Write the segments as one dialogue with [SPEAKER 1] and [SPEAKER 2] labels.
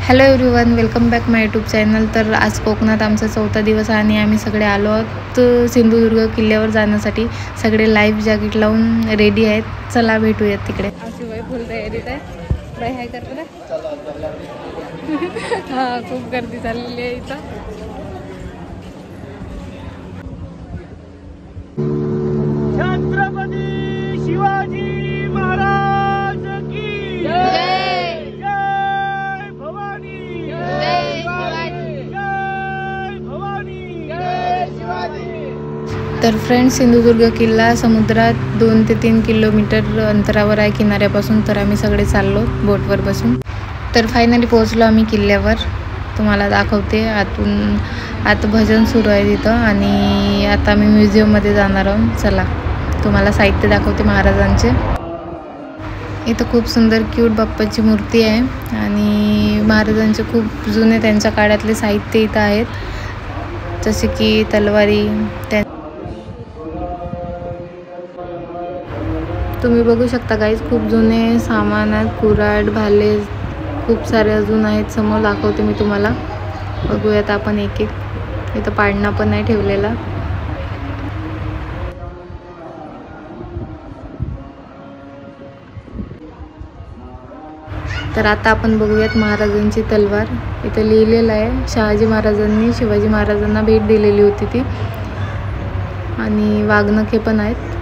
[SPEAKER 1] Hello everyone, welcome back माय YouTube channel. तर आज कोकणात आमचा चौथा दिवस आहे आणि आम्ही सगळे आलो आहोत सिंधुदुर्ग किल्ल्यावर जाण्यासाठी। सगळे लाईव्ह जॅकेट लावून रेडी आहेत। चला भेटूयात तिकडे। आजूबाई फुल तयारीत आहे। बाई हाय करतो ना। हां, खूप गर्दी झालेली आहे इथं।
[SPEAKER 2] छत्रपती शिवाजी महाराज की जय। जय भवानी, जय शिवाजी, जय भवानी, जय शिवाजी।
[SPEAKER 1] तर फ्रेंड्स, सिंधुदुर्ग किल्ला समुद्रात 2 ते 3 किलोमीटर अंतरावर आहे किनाऱ्यापासून। तर आम्ही सगळे चाललो बोटवर बसून। तर फायनली पोहोचलो आम्ही किल्ल्यावर। तुम्हाला दाखवते आत भजन सुरू आहे तिथं आणि आता मी म्युझियममध्ये जाणार आहोत। चला तुम्हाला साहित्य दाखवते महाराजांचे। इथं खूप सुंदर क्यूट बाप्पाची मूर्ती आहे आणि महाराजांचे खूप जुने त्यांच्या काळातले साहित्य इथं आहेत, जसे की तलवारी। तुम्ही बघू शकता गाईज, खूप जुने सामान आहेत, कुऱ्हाड, भाले खूप सारे अजून आहेत। समोर दाखवते मी तुम्हाला, बघूयात आपण एक एक। इथं पाळणा पण आहे ठेवलेला। तर आता आपण बघूयात महाराजांची तलवार। इथं लिहिलेलं आहे शहाजी महाराजांनी शिवाजी महाराजांना भेट दिलेली होती ती, आणि वाघनखे पण आहेत।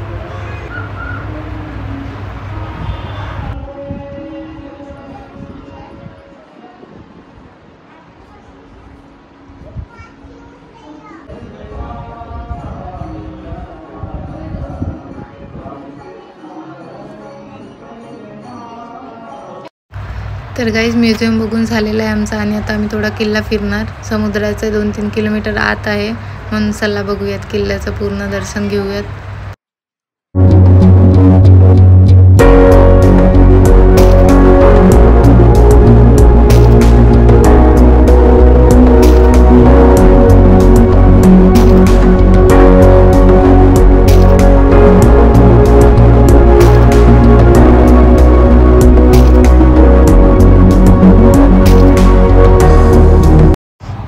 [SPEAKER 1] तर गाईज, म्युझियम बघून झालेलं आहे आमचं आणि आता आम्ही थोडा किल्ला फिरणार। समुद्राचं 2-3 किलोमीटर आत आहे, म्हणून चला बघूयात किल्ल्याचं पूर्ण दर्शन घेऊयात।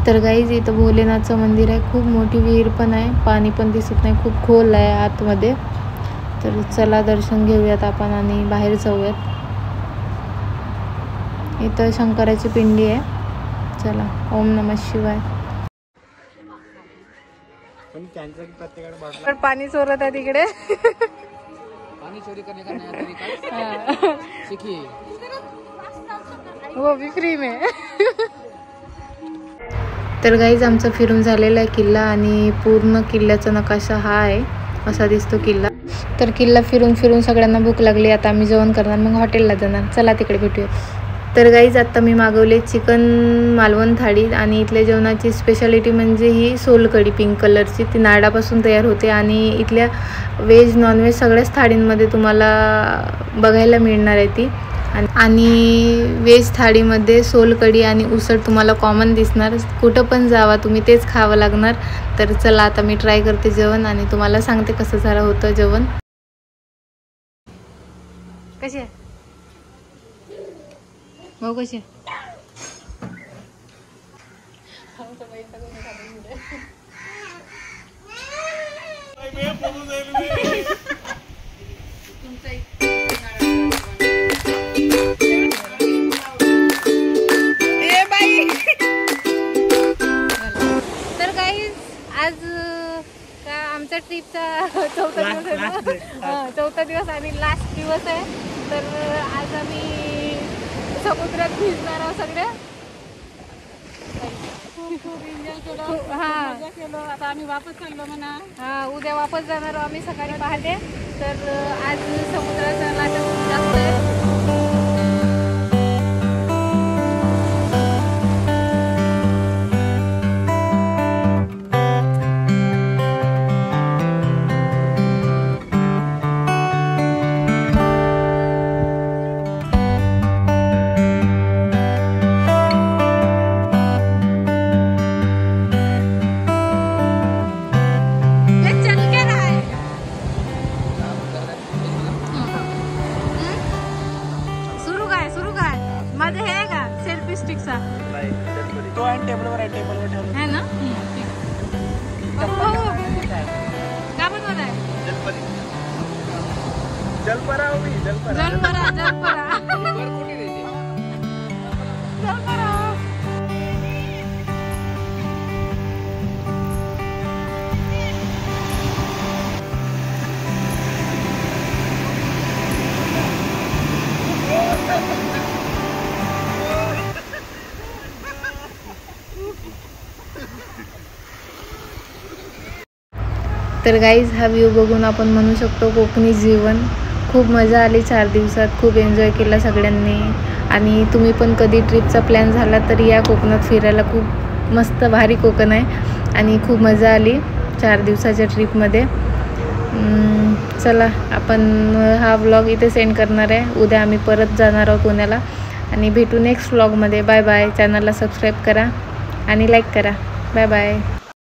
[SPEAKER 1] तर गाईज, इथं भोलेनाथचं मंदिर आहे। खूप मोठी विहीर पण आहे, पाणी पण दिसत नाही, खूप खोल आहे आतमध्ये। तर चला दर्शन घेऊयात आपण आणि बाहेर जाऊयात। इथं शंकराची पिंडी आहे। चला, ओम नमः शिवाय। पण पाणी चोरत आहे तिकडे।
[SPEAKER 2] पानी चोरी करने का नया तरीका सीखिए,
[SPEAKER 1] वो भी फ्री में। तर गाईज, आमचं फिरून झालेला आहे किल्ला आणि पूर्ण किल्ल्याचा नकाशा हा आहे, असा दिसतो किल्ला। तर किल्ला फिरून फिरून सगळ्यांना भूक लागली। आता आम्ही जेवण करणार, मग हॉटेलला जाणार। चला तिकडे भेटूया। तर गाईज, आता मी मागवले चिकन मालवण थाळी आणि इथल्या जेवणाची स्पेशालिटी म्हणजे ही सोलकढी पिंक कलरची। ती नारळापासून तयार होते आणि इथल्या व्हेज नॉनव्हेज सगळ्याच थाळींमध्ये तुम्हाला बघायला मिळणार आहे ती। आणि व्हेज थाळीमध्ये सोलकढी आणि उसळ तुम्हाला कॉमन दिसणार। कुठं पण जावा तुम्ही तेच खावं लागणार। तर चला आता मी ट्राय करते जेवण आणि तुम्हाला सांगते कसं झालं होतं जेवण। कशी आहे भाऊ, कशी आहे? तर गाईज, आज का आमच्या ट्रिपचा चौथा दिवस आणि लास्ट दिवस आहे। तर आज आम्ही समुद्रात भिजणार आहोत सगळे। खूप एन्जॉय केलं, हां मजा केलं। आता आम्ही वापस चाललो म्हणा। हां, उद्या वापस जाणार आहोत आम्ही सकाळी पहाटे। तर आज समुद्राचा लाटा खूप जास्त आहे। फिक्स आहे
[SPEAKER 3] तो आहे टेबलवर आहे, टेबलवर ठेवलं
[SPEAKER 1] है ना काय बनवत आहे
[SPEAKER 3] जलपरा उभी जलपरा
[SPEAKER 1] जलपरा जलपरा
[SPEAKER 2] वर कोणी द्यायचे
[SPEAKER 1] जलपरा तर गाईज हा व्ह्यू बघून आपण म्हणू शकतो कोकणी जीवन खूप मजा आली 4 दिवसात खूप एन्जॉय केला सगळ्यांनी आणि तुम्ही पण कधी ट्रिपचा प्लॅन झाला तर या कोकणात फिरायला खूप मस्त भारी कोकण आहे आणि खूप मजा आली 4 दिवसाच्या ट्रिपमध्ये चला आपण हा व्लॉग इथे सेंड करणार आहे उद्या आम्ही परत जाणार आहोत पुण्याला आणि भेटू नेक्स्ट व्लॉगमध्ये बाय बाय चॅनलला सबस्क्राईब करा आणि लाईक करा बाय बाय